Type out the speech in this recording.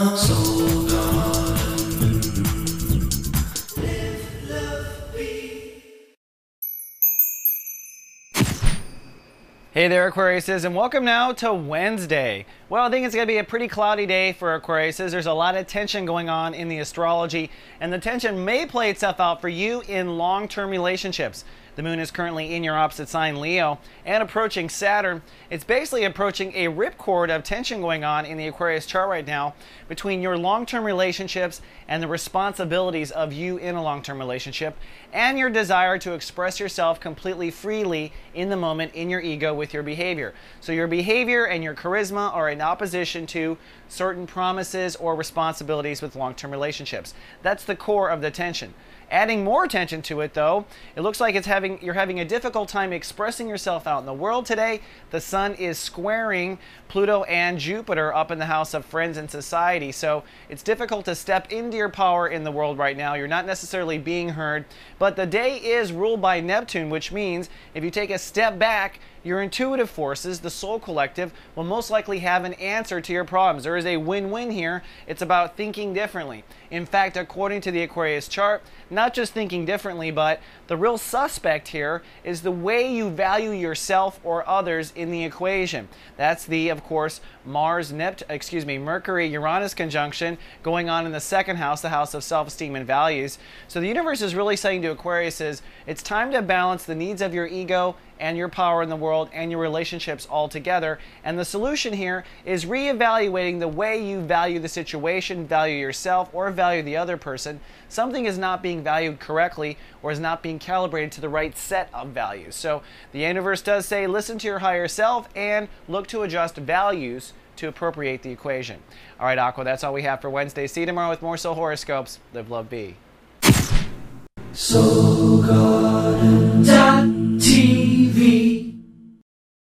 Soul Garden. Live, love, be. Hey there, Aquariuses, and welcome now to Wednesday. Well, I think it's going to be a pretty cloudy day for Aquariuses. There's a lot of tension going on in the astrology, and the tension may play itself out for you in long-term relationships. The moon is currently in your opposite sign, Leo, and approaching Saturn. It's basically approaching a ripcord of tension going on in the Aquarius chart right now between your long-term relationships and the responsibilities of you in a long-term relationship, and your desire to express yourself completely freely in the moment in your ego with your behavior. So your behavior and your charisma are in opposition to certain promises or responsibilities with long-term relationships. That's the core of the tension. Adding more attention to it, though, it looks like you're having a difficult time expressing yourself out in the world today. The sun is squaring Pluto and Jupiter up in the house of friends and society, so it's difficult to step into your power in the world right now. You're not necessarily being heard, but the day is ruled by Neptune, which means if you take a step back, your intuitive forces, the soul collective, will most likely have an answer to your problems. There is a win-win here. It's about thinking differently. In fact, according to the Aquarius chart, not just thinking differently, but the real suspect here is the way you value yourself or others in the equation. That's the, of course, Mercury-Uranus conjunction going on in the second house, the house of self-esteem and values. So the universe is really saying to Aquarius it's time to balance the needs of your ego and your power in the world and your relationships all together. And the solution here is reevaluating the way you value the situation, value yourself, or value the other person. Something is not being valued correctly or is not being calibrated to the right set of values. So the universe does say listen to your higher self and look to adjust values to appropriate the equation. All right, Aqua, that's all we have for Wednesday. See you tomorrow with more soul horoscopes. Live, love, be. Soul Garden.